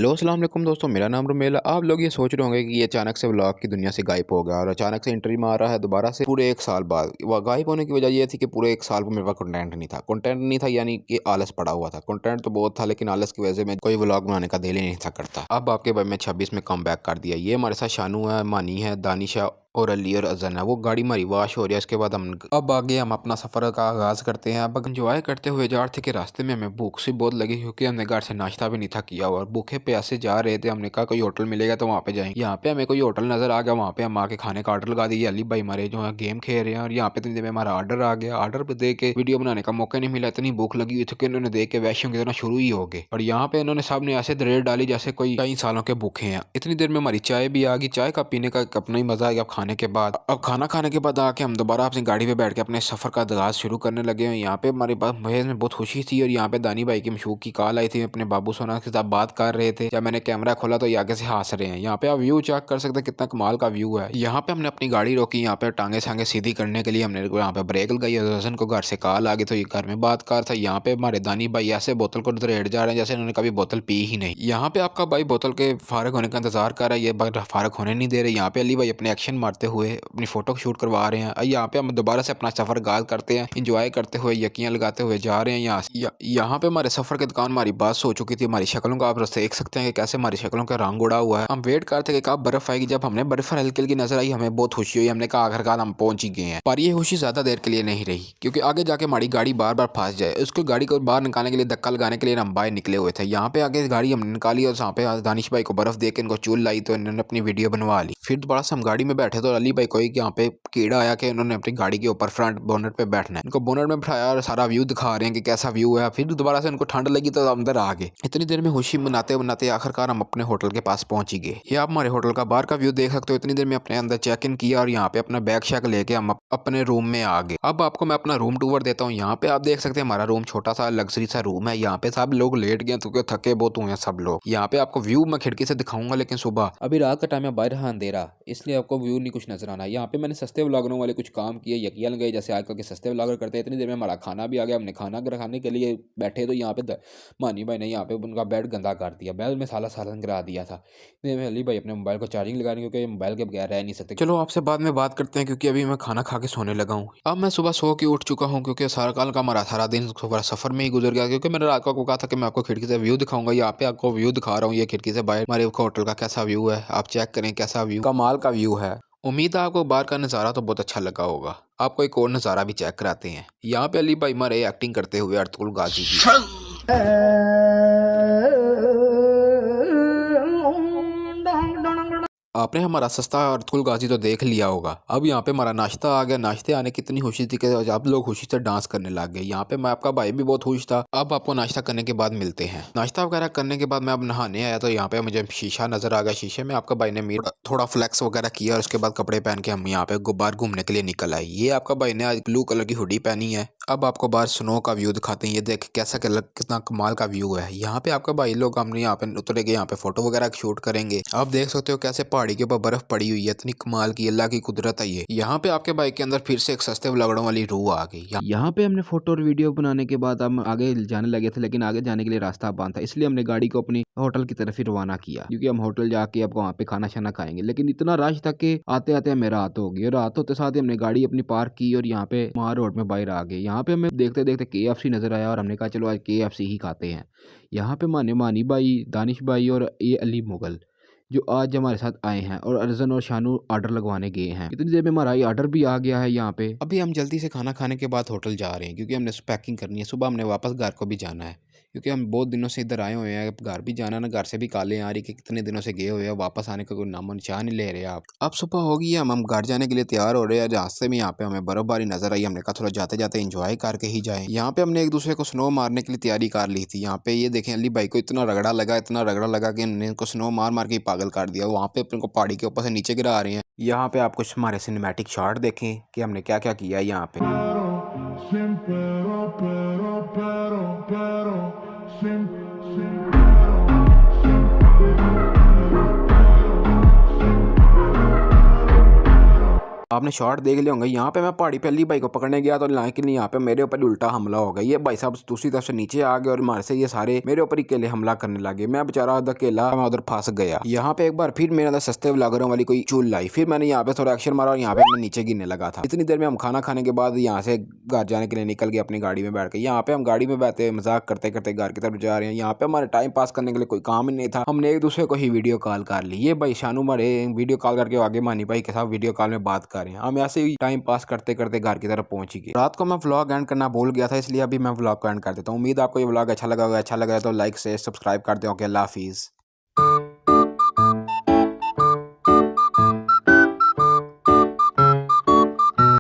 Hello अस्सलाम वालेकुम दोस्तों, मेरा नाम रुमेल है। आप लोग ये सोच रहे होंगे कि ये अचानक से व्लॉग की दुनिया से गायब हो गया और अचानक से इंटरव्यू में आ रहा है दोबारा से पूरे 1 साल बाद। वह गायब होने की वजह ये थी कि पूरे 1 साल को मेरे पास कंटेंट नहीं था। कंटेंट नहीं था यानी कि आलस पड़ा हुआ था। कंटेंट तो बहुत था लेकिन आलस की वजह से मैं कोई व्लॉग बनाने का दिल ही नहीं था करता। अब आपके भाई मैं 26 में कम बैक कर दिया। ये हमारे साथ शानू है, मानी है, दानिशा और अली और अजन है। वो गाड़ी हमारी वाश हो रही है। इसके बाद हम अब आगे हम अपना सफ़र का आगाज़ करते हैं। अब इंजॉय करते हुए जा रहे थे कि रास्ते में हमें भूख सी बहुत लगी क्योंकि हमने घर से नाश्ता भी नहीं था किया और भूखे प्यासे जा रहे थे। हमने कहा कोई होटल मिलेगा तो वहाँ पे जाएंगे। यहाँ पे हमें कोई होटल नज़र आ गया। वहाँ पे हम आके खाने का ऑर्डर लगा दिया। अली भाई हमारे जो है गेम खेल रहे हैं और यहाँ पे इतनी देर में हमारा ऑर्डर आ गया। ऑर्डर पे दे के वीडियो बनाने का मौका नहीं मिला। इतनी भूख लगी हुई थी कि इन्होंने देख के वैश्यों की तरह शुरू ही हो गए और यहाँ पे इन्होंने सबने ऐसे दरेड़ डाली जैसे कोई कई सालों के भूखे हैं। इतनी देर में हमारी चाय भी आ गई। चाय का पीने का अपना ही मजा आ गया खाने के बाद। अब खाना खाने के बाद आके हम दोबारा अपनी गाड़ी पे बैठ के अपने सफ़र का आगाज़ शुरू करने लगे हैं। यहाँ पे हमारे पास भैया में बहुत खुशी थी और यहाँ पे दानी भाई की मशहूक की कॉल आई थी। अपने बाबू सोना के साथ बात कर रहे थे। जब मैंने कैमरा खोला तो ये आगे से हंस रहे हैं। यहाँ पे आप व्यू चेक कर सकते हैं कितना कमाल का व्यू है। यहाँ पे हमने अपनी गाड़ी रोकी। यहाँ पे टांगे सांगे सीधी करने के लिए हमने यहाँ पे ब्रेक लगाई। हसन को घर से कॉल आ गई तो ये घर में बात कर था। यहाँ पे हमारे दानी भाई ऐसे बोतल को रेड़ जा रहे हैं जैसे इन्होंने कभी बोतल पी ही नहीं। यहाँ पे आपका भाई बोतल के फारग होने का इंतजार कर रहा है। ये फारग होने नहीं दे रहे। यहाँ पे अली भाई अपने एक्शन मारते हुए अपनी फोटो शूट करवा रहे हैं। यहाँ पे हम दोबारा से अपना सफर गाज करते हैं। इंजॉय करते हुए यकियां लगाते हुए जा रहे हैं। यहाँ पे हमारे सफर के दुकान हमारी बात हो चुकी थी। हमारी शक्लों का आप देख सकते हैं कि कैसे हमारी शक्लों का रंग उड़ा हुआ है। हम वेट करते कि कब बर्फ आएगी। जब हमने बर्फ हल्की हल्की नजर आई हमें बहुत खुशी हुई। हमने कहा आखिरकार हम पहुंच ही गए हैं। पर ये खुशी ज्यादा देर के लिए नहीं रही क्योंकि आगे जाके हमारी गाड़ी बार बार फंस जाए। उसको गाड़ी को बाहर निकालने के लिए धक्का लगाने के लिए हम बाहर निकले हुए थे। यहाँ पे आगे गाड़ी हमने निकाली और यहाँ पे दानिश भाई को बर्फ दे के इनको चूल लाई तो इन्होंने अपनी वीडियो बनवा ली। फिर दोबारा से हम गाड़ी में बैठे तो अली भाई को यहाँ पे कीड़ा आया कि उन्होंने अपनी गाड़ी के ऊपर फ्रंट बोनट पे बैठना है। इनको बोनट में बिठाया और सारा व्यू दिखा रहे हैं कि कैसा व्यू है। फिर दोबारा से इनको ठंड लगी तो अंदर आ गए। इतनी देर में खुशी मनाते मनाते आखिरकार हम अपने होटल के पास पहुंच ही गए। ये आप हमारे होटल का बाहर का व्यू देख सकते हो। इतनी देर में अपने अंदर चेक इन किया और यहाँ पे अपना बैग शैग लेके हम अपने रूम में आ गए। अब आपको मैं अपना रूम टूर देता हूँ। यहाँ पे आप देख सकते हैं हमारा रूम छोटा सा लग्जरी सा रूम है। यहाँ पे सब लोग लेट गए क्योंकि थके बहुत हुए हैं सब लोग। यहाँ पे आपको व्यू मैं खिड़की से दिखाऊंगा लेकिन सुबह अभी रात का टाइम है, बाहर अंधेरा, इसलिए आपको व्यू नहीं कुछ नजर आना। यहाँ पे मैंने सस्ते व्लॉगरों वाले कुछ काम किए, यकियां लगाई जैसे आजकल के सस्ते व्लॉगर करते हैं। इतनी देर में हमारा खाना भी आ गया। हमने खाना खाने के लिए बैठे तो यहाँ पे मानी भाई ने यहाँ पे उनका बेड गंदा कर दिया। बेड में साला सालन गिरा दिया था। इतने में अली भाई अपने मोबाइल को चार्जिंग लगाने क्योंकि मोबाइल के बगैर रह नहीं सकते। चलो आपसे बाद में बात करते हैं क्योंकि अभी मैं खाना खा के सोने लगा हूँ। अब मैं सुबह सो के उठ चुका हूँ क्योंकि सारा कल का हमारा सारा दिन सफर में ही गुजर गया। क्योंकि मैंने रात को कहा था कि मैं आपको खिड़की से व्यू दिखाऊंगा। यहाँ पे आपको व्यू दिखा रहा हूँ। ये खिड़की से बाहर हमारे होटल का कैसा व्यू है आप चेक करें। कैसा व्यू, कमाल का व्यू है। उम्मीद है आपको बाहर का नज़ारा तो बहुत अच्छा लगा होगा। आपको एक और नज़ारा भी चेक कराते हैं। यहाँ पे अली भाई हमारे एक्टिंग करते हुए अर्तुगरुल गाजी की। आपने हमारा सस्ता अर्तुगरुल गाजी तो देख लिया होगा। अब यहाँ पे हमारा नाश्ता आ गया। नाश्ते आने की इतनी खुशी थी कि आप लोग खुशी से डांस करने लग गए। यहाँ पे मैं आपका भाई भी बहुत खुश था। अब आपको नाश्ता करने के बाद मिलते हैं। नाश्ता वगैरह करने के बाद मैं अब नहाने आया तो यहाँ पे मुझे शीशा नजर आ गया। शीशे में आपका भाई ने मेरा थोड़ा फ्लैक्स वगैरह किया और उसके बाद कपड़े पहन के हम यहाँ पे बाहर घूमने के लिए निकल आए। ये आपका भाई ने आज ब्लू कलर की हुडी पहनी है। अब आपको बाहर स्नो का व्यू दिखाते हैं। ये देख कैसा कलर कितना कमाल का व्यू है। यहाँ पे आपका भाई लोग हमने यहाँ पे उतरेंगे। यहाँ पे फोटो वगैरह शूट करेंगे। आप देख सकते हो कैसे पहाड़ी के ऊपर बर्फ पड़ी हुई है। इतनी कमाल की अल्लाह की कुदरत है ये। यहाँ पे आपके बाइक के अंदर फिर से एक सस्ते व्लॉगरों वाली रूह आ गई। यहाँ पे हमने फोटो और वीडियो बनाने के बाद हम आगे जाने लगे थे लेकिन आगे जाने के लिए रास्ता बंद था। इसलिए हमने गाड़ी को अपनी होटल की तरफ ही रवाना किया क्योंकि हम होटल जाके अब वहाँ पे खाना शाना खाएंगे। लेकिन इतना रश था कि आते आते हमें रात हो गई। रात होते साथ ही हमने गाड़ी अपनी पार्क की और यहाँ पे मार रोड में बाहर आ गए। यहाँ पे हमें देखते देखते KFC नजर आया और हमने कहा चलो आज KFC ही खाते हैं। यहाँ पे मानी भाई, दानिश भाई और ये अली मुगल जो आज हमारे साथ आए हैं और अर्जन और शानू ऑर्डर लगवाने गए हैं। इतनी देर में हमारा ये ऑर्डर भी आ गया है। यहाँ पे अभी हम जल्दी से खाना खाने के बाद होटल जा रहे हैं क्योंकि हमने पैकिंग करनी है। सुबह हमने वापस घर को भी जाना है क्योंकि हम बहुत दिनों से इधर आए हुए हैं। घर भी जाना ना, घर से भी काले आ रही कि कितने दिनों से गए हुए हैं, वापस आने का कोई नामो निशान नहीं ले रहे आप। अब सुबह होगी हम घर जाने के लिए तैयार हो रहे हैं। रास्ते में यहाँ पे हमें बर्फबारी नजर आई। हमने कहा थोड़ा जाते जाते इंजॉय करके ही जाए। यहाँ पे हमने एक दूसरे को स्नो मारने के लिए तैयारी कर ली थी। यहाँ पे ये देखें अली भाई को इतना रगड़ा लगा कि उन्होंने इनको स्नो मार मार के पागल कर दिया। वहाँ पे अपने को पहाड़ी के ऊपर से नीचे गिरा रहे हैं। यहाँ पे आप कुछ हमारे सिनेमैटिक शॉट देखें कि हमने क्या क्या किया यहाँ पे। आपने शॉट देख लिया होंगे, यहाँ पे मैं पहाड़ी पे अली भाई को पकड़ने गया तो लेकिन यहाँ पे मेरे ऊपर उल्टा हमला हो गया। ये भाई साहब दूसरी तरफ से नीचे आ गए और मार से ये सारे मेरे ऊपर ही अकेले हमला करने लगे। मैं बेचारा अकेला मैं उधर फंस गया। यहाँ पे एक बार फिर मेरे अंदर सस्ते व्लॉगरों वाली कोई चूल लाई, फिर मैंने यहाँ पे थोड़ा एक्शन मारा और यहाँ पे मैं नीचे गिरने लगा था। इतनी देर में हम खाना खाने के बाद यहाँ से घर जाने के लिए निकल गए अपनी गाड़ी में बैठ के। यहाँ पे हम गाड़ी में बैठे मजाक करते करते घर की तरफ जा रहे हैं। यहाँ पे हमारे टाइम पास करने के लिए कोई काम ही नहीं था, हमने एक दूसरे को ही वीडियो कॉल कर ली। ये भाई शानू मारे वीडियो कॉल करके आगे मानी भाई के साथ वीडियो कॉल में बात कर रहे हैं। हम ऐसे ही टाइम पास करते करते घर की तरफ पहुंच गए। रात को मैं व्लॉग एंड करना भूल गया था, इसलिए अभी मैं व्लॉग को एंड कर देता हूँ। उम्मीद आपको ये व्लॉग अच्छा लगा होगा। अच्छा लगा तो लाइक से सब्सक्राइब कर दो। ओके, अल्लाह हाफिज़।